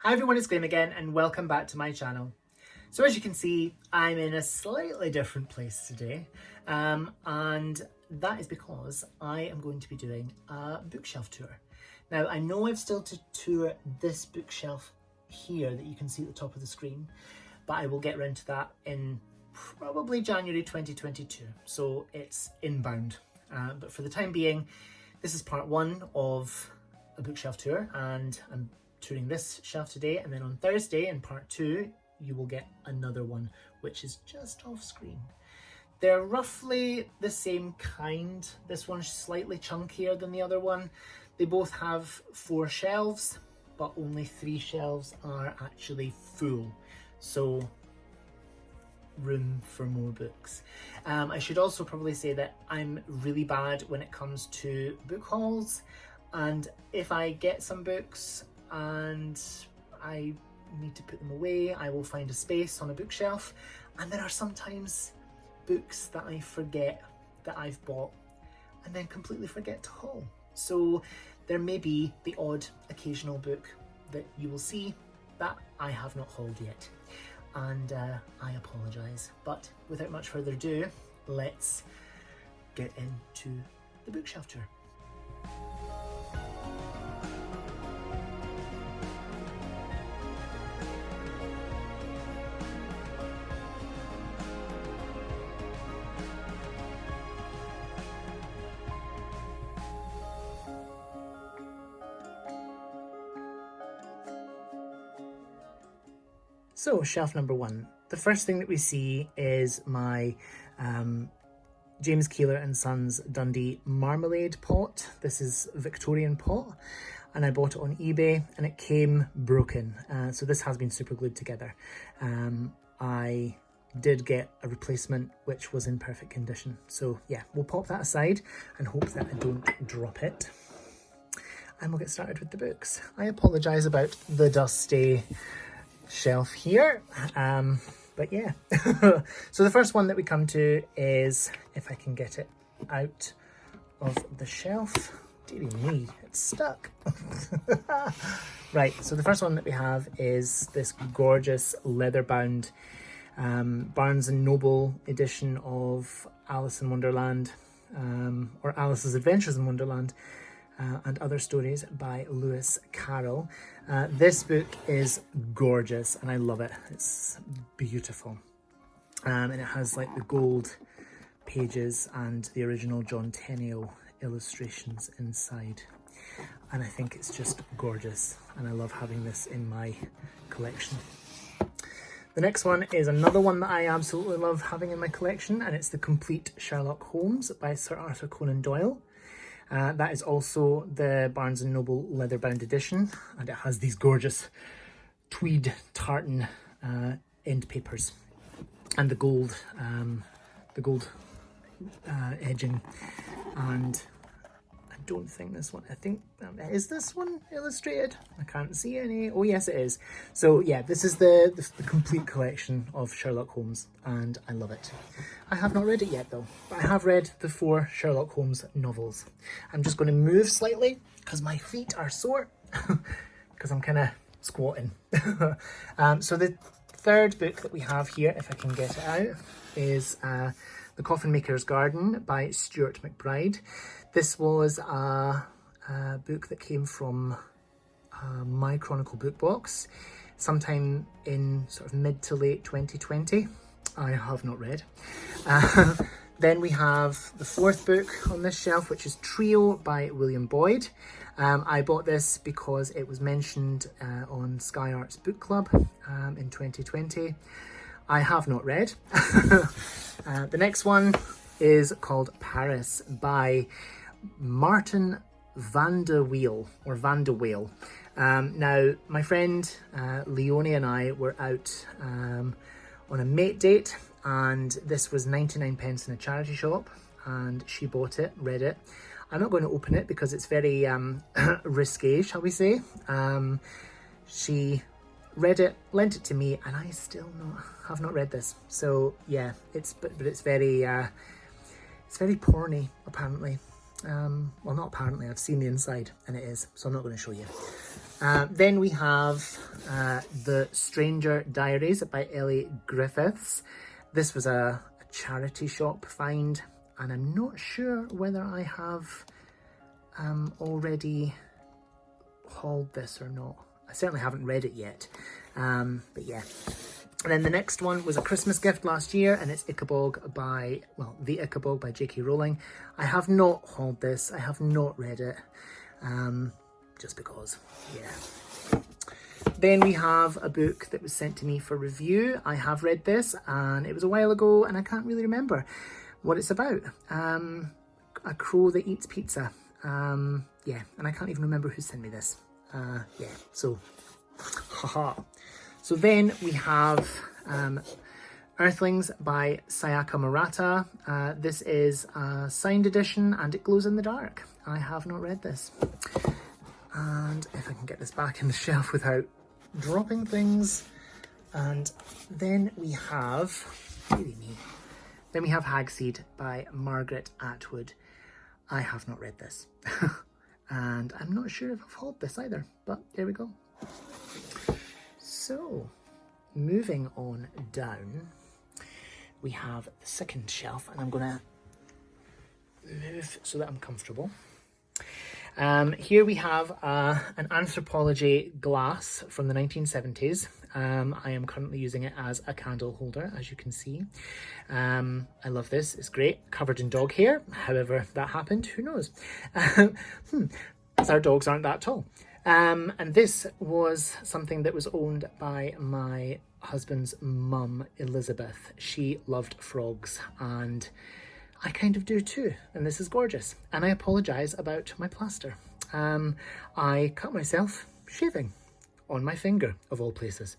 Hi everyone, it's Graham again and welcome back to my channel. So as you can see, I'm in a slightly different place today and that is because I am going to be doing a bookshelf tour. Now I know I've still to tour this bookshelf here that you can see at the top of the screen, but I will get around to that in probably January 2022, so it's inbound. But for the time being, this is part one of a bookshelf tour and I'm touring this shelf today, and then on Thursday in part two you will get another one which is just off screen. They're roughly the same kind. This one's slightly chunkier than the other one. They both have 4 shelves, but only 3 shelves are actually full, so room for more books. I should also probably say that I'm really bad when it comes to book hauls, and if I get some books and I need to put them away, I will find a space on a bookshelf, and there are sometimes books that I forget that I've bought and then completely forget to haul. So there may be the odd occasional book that you will see that I have not hauled yet, and I apologise. But without much further ado, let's get into the bookshelf tour. So shelf number 1, the first thing that we see is my James Keeler and Sons Dundee marmalade pot. This is Victorian pot and I bought it on eBay and it came broken. So this has been super glued together. I did get a replacement which was in perfect condition. So yeah, we'll pop that aside and hope that I don't drop it. And we'll get started with the books. I apologise about the dusty shelf here, but yeah. So the first one that we come to is, if I can get it out of the shelf, dearie me, it's stuck. Right, so the first one that we have is this gorgeous leather bound Barnes and Noble edition of Alice in Wonderland, or Alice's Adventures in Wonderland, and Other Stories by Lewis Carroll. This book is gorgeous and I love it. It's beautiful. And it has like the gold pages and the original John Tenniel illustrations inside. And I think it's just gorgeous and I love having this in my collection. The next one is another one that I absolutely love having in my collection, and it's The Complete Sherlock Holmes by Sir Arthur Conan Doyle. That is also the Barnes & Noble leather-bound edition, and it has these gorgeous tweed tartan end papers and the gold edging. And I don't think this one, I think, is this one illustrated? I can't see any. Oh yes, it is. So yeah, this is the complete collection of Sherlock Holmes and I love it. I have not read it yet though, but I have read the 4 Sherlock Holmes novels. I'm just going to move slightly because my feet are sore because I'm kind of squatting. So the third book that we have here, if I can get it out, is The Coffin Maker's Garden by Stuart McBride. This was a book that came from My Chronicle book box sometime in sort of mid to late 2020. I have not read. Then we have the 4th book on this shelf, which is Trio by William Boyd. I bought this because it was mentioned on Sky Arts Book Club in 2020. I have not read. The next one is called Paris by Martin van de Waal, or Van de Waal. Now, my friend Leonie and I were out on a mate date, and this was 99 pence in a charity shop, and she bought it, read it. I'm not going to open it because it's very risque, shall we say. She read it, lent it to me, and I still have not read this. So yeah, but it's very porny apparently. Well, not apparently, I've seen the inside and it is, so I'm not going to show you. Then we have The Stranger Diaries by Ellie Griffiths. This was a charity shop find, and I'm not sure whether I have already hauled this or not. I certainly haven't read it yet, but yeah. And then the next one was a Christmas gift last year, and it's Ichabog by, well, The Ichabog by J.K. Rowling. I have not hauled this. I have not read it, just because, yeah. Then we have a book that was sent to me for review. I have read this, and it was a while ago, and I can't really remember what it's about. A crow that eats pizza. Yeah, and I can't even remember who sent me this. Yeah, so, haha. So then we have Earthlings by Sayaka Murata. This is a signed edition, and it glows in the dark. I have not read this. And if I can get this back in the shelf without dropping things. And then we have, maybe me. Then we have Hagseed by Margaret Atwood. I have not read this. And I'm not sure if I've hauled this either, but there we go. So, moving on down, we have the second shelf, and I'm going to move so that I'm comfortable. Here we have an anthropology glass from the 1970s. I am currently using it as a candle holder, as you can see. I love this, it's great. Covered in dog hair, however that happened, who knows? Our dogs aren't that tall. And this was something that was owned by my husband's mum, Elizabeth. She loved frogs, and I kind of do too, and this is gorgeous. And I apologise about my plaster. I cut myself shaving on my finger, of all places.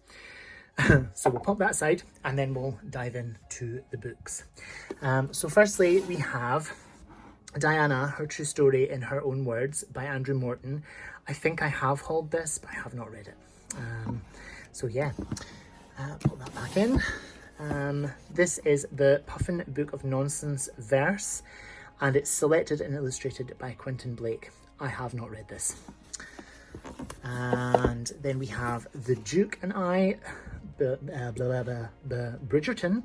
So we'll pop that aside, and then we'll dive into the books. So firstly, we have Diana, Her True Story in Her Own Words by Andrew Morton. I think I have hauled this, but I have not read it. So yeah, put that back in. This is the Puffin Book of Nonsense verse, and it's selected and illustrated by Quentin Blake. I have not read this. And then we have The Duke and I, Bridgerton.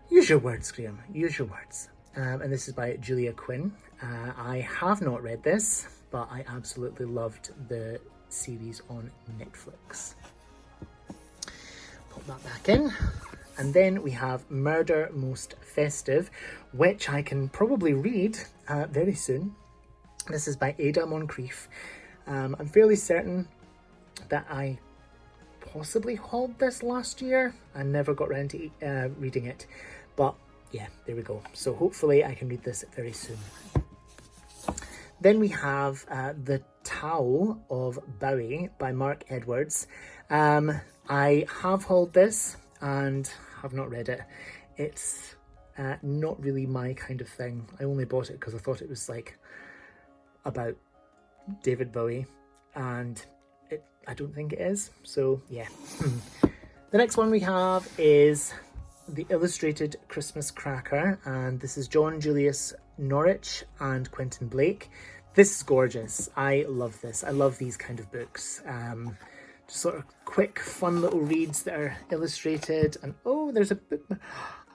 Use your words, Graham, use your words. And this is by Julia Quinn. I have not read this, but I absolutely loved the series on Netflix. Pop that back in. And then we have Murder Most Festive, which I can probably read very soon. This is by Ada Moncrief. I'm fairly certain that I possibly hauled this last year. I never got around to reading it, but yeah, there we go. So hopefully I can read this very soon. Then we have The Tao of Bowie by Mark Edwards. I have hauled this and have not read it. It's not really my kind of thing. I only bought it because I thought it was like about David Bowie, and I don't think it is. So yeah. The next one we have is The Illustrated Christmas Cracker, and this is John Julius Norwich and Quentin Blake. This is gorgeous. I love this. I love these kind of books. Just sort of quick, fun little reads that are illustrated. And oh, there's a bookmark.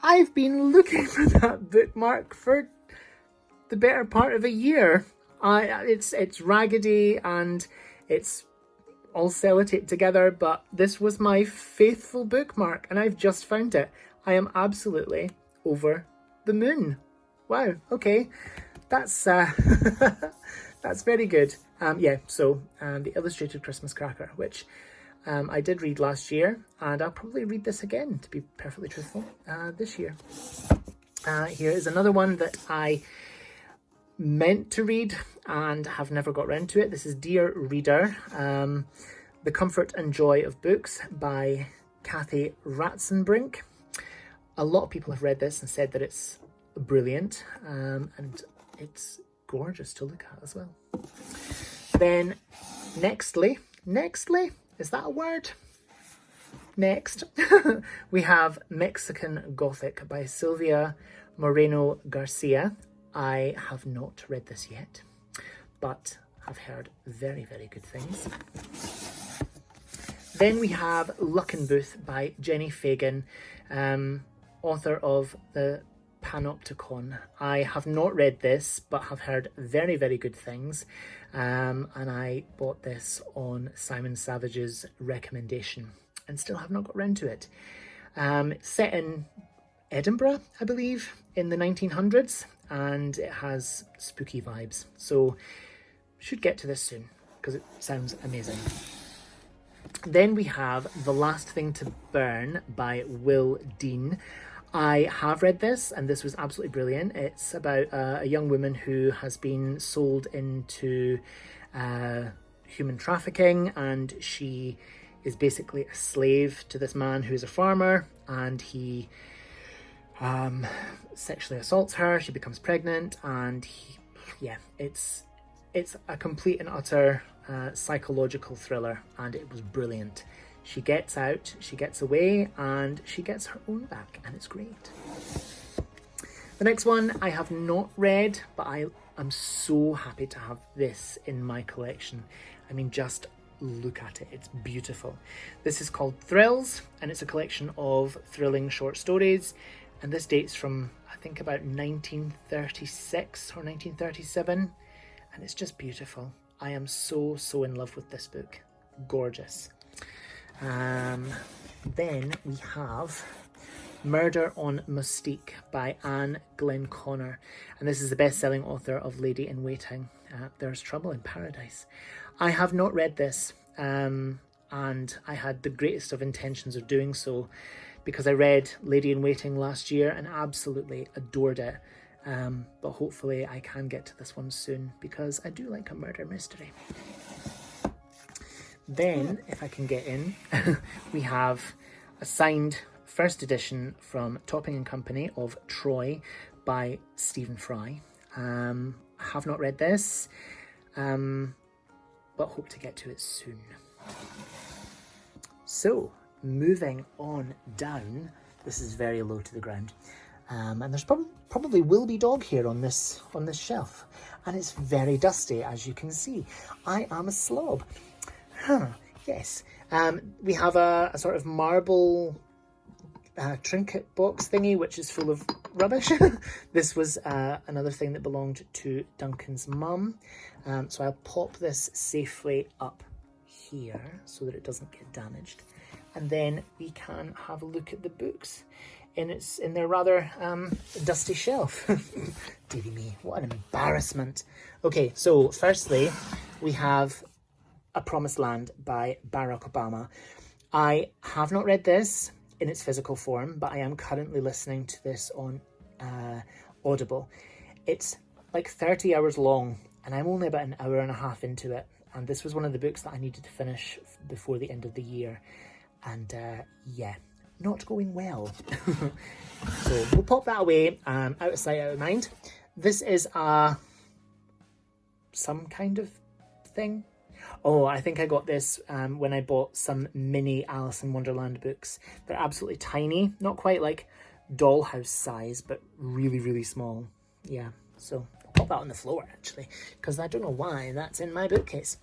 I've been looking for that bookmark for the better part of a year. It's raggedy and it's all sellotaped together, but this was my faithful bookmark, and I've just found it. I am absolutely over the moon. Wow, okay. That's that's very good. Yeah, so The Illustrated Christmas Cracker, which I did read last year, and I'll probably read this again, to be perfectly truthful, this year. Here is another one that I meant to read and have never got round to it. This is Dear Reader, The Comfort and Joy of Books by Kathy Ratzenbrink. A lot of people have read this and said that it's brilliant, and it's gorgeous to look at as well. Then nextly, is that a word? Next, we have Mexican Gothic by Sylvia Moreno Garcia. I have not read this yet, but have heard very, very good things. Then we have Luckenbooth by Jenny Fagan, author of the Panopticon. I have not read this, but have heard very, very good things. And I bought this on Simon Savage's recommendation and still have not got around to it. Set in Edinburgh, I believe, in the 1900s, and it has spooky vibes. So should get to this soon because it sounds amazing. Then we have The Last Thing to Burn by Will Dean. I have read this, and this was absolutely brilliant. It's about a young woman who has been sold into human trafficking, and she is basically a slave to this man who's a farmer, and he sexually assaults her. She becomes pregnant, and it's a complete and utter psychological thriller, and it was brilliant. She gets out, she gets away, and she gets her own back, and it's great. The next one I have not read, but I'm so happy to have this in my collection. I mean, just look at it, it's beautiful. This is called Thrills, and it's a collection of thrilling short stories, and this dates from, I think, about 1936 or 1937, and it's just beautiful. I am so in love with this book. Gorgeous. Then we have Murder on Mustique by Anne Glenconner, and this is the best-selling author of Lady in Waiting. There's Trouble in Paradise. I have not read this, and I had the greatest of intentions of doing so because I read Lady in Waiting last year and absolutely adored it. But hopefully I can get to this one soon because I do like a murder mystery. Then, if I can get in, we have a signed first edition from Topping and Company of Troy by Stephen Fry. I have not read this, but hope to get to it soon. So, moving on down, this is very low to the ground. And there's probably will be dog hair on this shelf, and it's very dusty, as you can see. I am a slob. Yes. We have a sort of marble trinket box thingy, which is full of rubbish. This was another thing that belonged to Duncan's mum. So I'll pop this safely up here so that it doesn't get damaged. And then we can have a look at the books in their rather dusty shelf. Dearie me, what an embarrassment. Okay, so firstly, we have A Promised Land by Barack Obama. I have not read this in its physical form, but I am currently listening to this on Audible. It's like 30 hours long, and I'm only about an hour and a half into it. And this was one of the books that I needed to finish before the end of the year. And not going well. So we'll pop that away, out of sight, out of mind. This is some kind of thing. Oh, I think I got this when I bought some mini Alice in Wonderland books. They're absolutely tiny, not quite like dollhouse size, but really, really small. Yeah, so I'll pop that on the floor, actually, because I don't know why that's in my bookcase.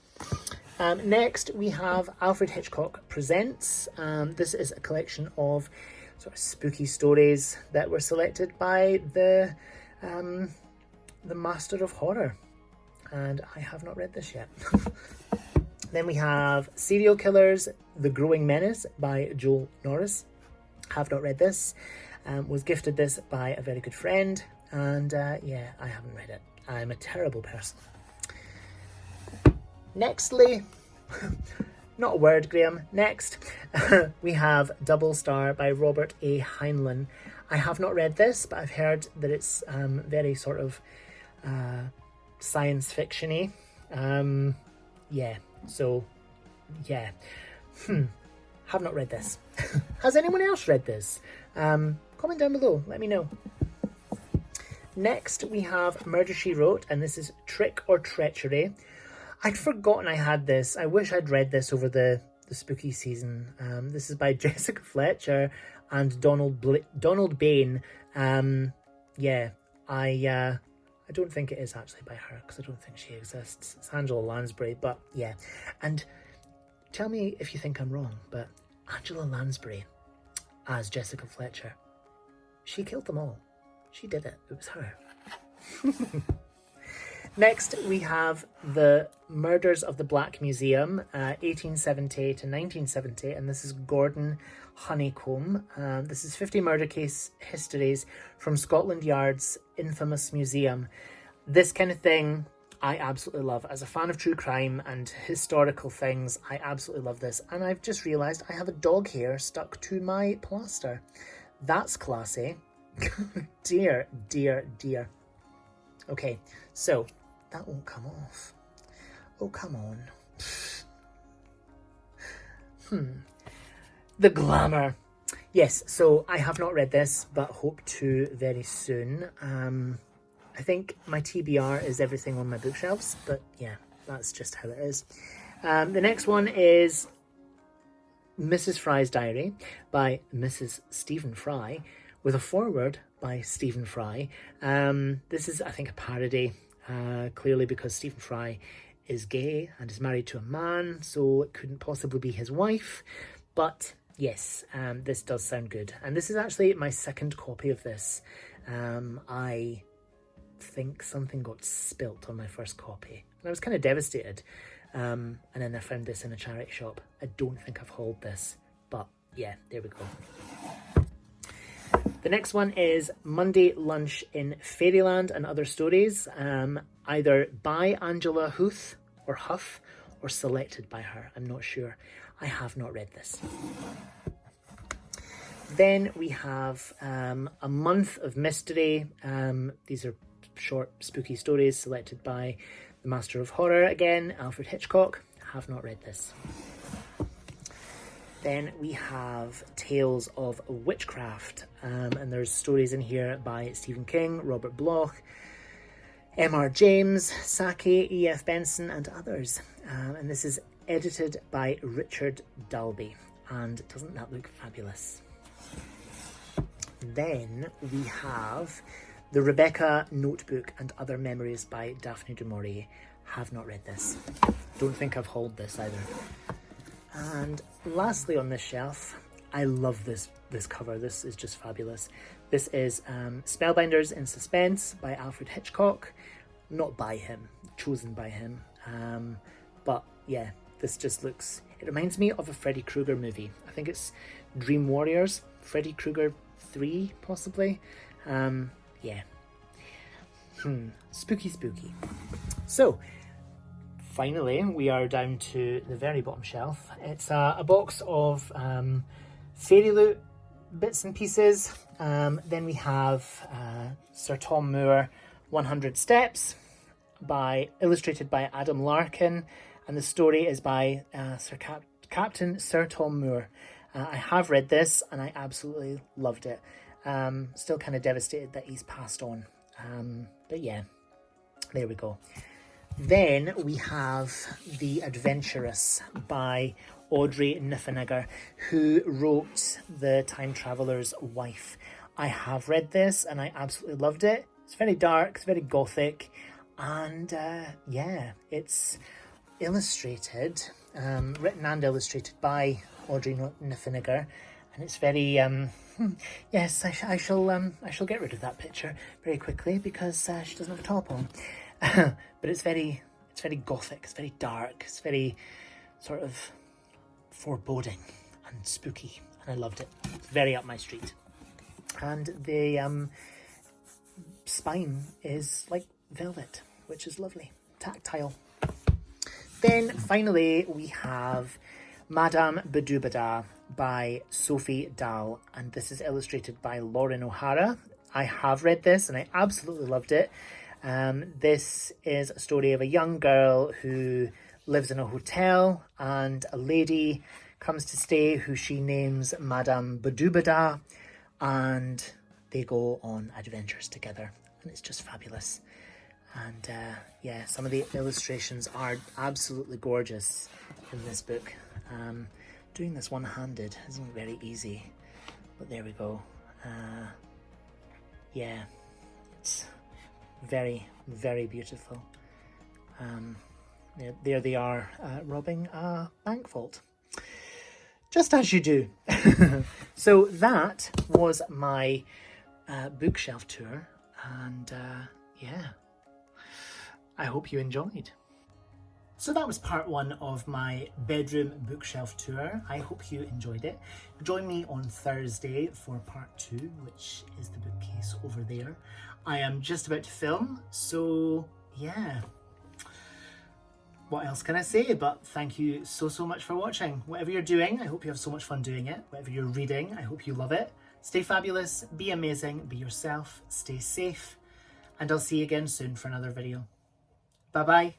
Next, we have Alfred Hitchcock Presents. This is a collection of sort of spooky stories that were selected by the Master of Horror. And I have not read this yet. Then we have Serial Killers, The Growing Menace by Joel Norris. Have not read this. Was gifted this by a very good friend. And I haven't read it. I'm a terrible person. Nextly, not a word, Graham. Next, we have Double Star by Robert A. Heinlein. I have not read this, but I've heard that it's very sort of science fiction-y. Have not read this. Has anyone else read this? Comment down below, let me know. Next, we have Murder, She Wrote, and this is Trick or Treachery. I'd forgotten I had this. I wish I'd read this over the spooky season. This is by Jessica Fletcher and Donald Bain. I I don't think it is actually by her, because I don't think she exists. It's Angela Lansbury, but yeah. And tell me if you think I'm wrong, but Angela Lansbury as Jessica Fletcher, she killed them all. She did it. It was her. Next, we have The Murders of the Black Museum, 1870 to 1970, and this is Gordon Honeycomb. This is 50 murder case histories from Scotland Yard's infamous museum. This kind of thing I absolutely love. As a fan of true crime and historical things, I absolutely love this. And I've just realised I have a dog hair stuck to my plaster. That's classy. Dear, dear, dear. Okay, so that won't come off. Oh, come on. The glamour. Yes, so I have not read this, but hope to very soon. I think my TBR is everything on my bookshelves, but yeah, that's just how it is. The next one is Mrs. Fry's Diary by Mrs. Stephen Fry, with a foreword by Stephen Fry. This is, I think, a parody, clearly because Stephen Fry is gay and is married to a man, so it couldn't possibly be his wife. But yes, this does sound good. And this is actually my second copy of this. I think something got spilt on my first copy, and I was kind of devastated. And then I found this in a charity shop. I don't think I've hauled this, but yeah, there we go. The next one is Monday Lunch in Fairyland and Other Stories, either by Angela Huth or Huff, or selected by her. I'm not sure. I have not read this. Then we have A Month of Mystery. These are short, spooky stories selected by the Master of Horror again, Alfred Hitchcock. Have not read this. Then we have Tales of Witchcraft, and there's stories in here by Stephen King, Robert Bloch, M.R. James, Saki, E.F. Benson, and others. And this is edited by Richard Dalby. And doesn't that look fabulous? Then we have The Rebecca Notebook and Other Memories by Daphne du Maurier. Have not read this. Don't think I've hauled this either. And lastly on this shelf, I love this cover. This is just fabulous. This is Spellbinders in Suspense by Alfred Hitchcock. Not by him, chosen by him. But yeah, this just looks... It reminds me of a Freddy Krueger movie. I think it's Dream Warriors, Freddy Krueger 3, possibly. Yeah. Spooky, spooky. So, finally, we are down to the very bottom shelf. It's a box of Fairy Loot bits and pieces. Then we have Sir Tom Moore, 100 Steps, illustrated by Adam Larkin, and the story is by Captain Sir Tom Moore. I have read this and I absolutely loved it. Still kind of devastated that he's passed on. But yeah, there we go. Then we have The Adventurous by Audrey Niffenegger, who wrote The Time Traveller's Wife. I have read this and I absolutely loved it. It's very dark, it's very gothic, and yeah, it's illustrated, written and illustrated by Audrey Niffenegger, and it's very yes, I shall get rid of that picture very quickly because she doesn't have a top on. But it's very gothic, it's very dark, it's very sort of foreboding and spooky, and I loved it. It's very up my street. And the spine is like velvet, which is lovely, tactile. Then finally we have Madame Badubada by Sophie Dahl, and this is illustrated by Lauren O'Hara. I have read this and I absolutely loved it. This is a story of a young girl who lives in a hotel, and a lady comes to stay who she names Madame Badubada, and they go on adventures together, and it's just fabulous. And yeah, some of the illustrations are absolutely gorgeous in this book. Doing this one-handed isn't very easy, but there we go. Yeah, it's very, very beautiful. There they are, robbing a bank vault. Just as you do. So that was my bookshelf tour, and yeah, I hope you enjoyed. So that was part one of my bedroom bookshelf tour. I hope you enjoyed it. Join me on Thursday for part two, which is the bookcase over there. I am just about to film, so yeah. What else can I say? But thank you so much for watching. Whatever you're doing, I hope you have so much fun doing it. Whatever you're reading, I hope you love it. Stay fabulous, be amazing, be yourself, stay safe, and I'll see you again soon for another video. Bye bye.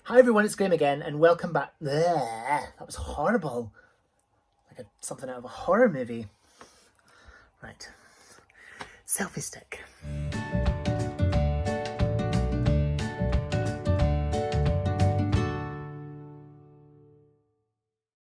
Hi everyone, it's Graham again, and welcome back. That was horrible. Like something out of a horror movie. Right. Selfie stick.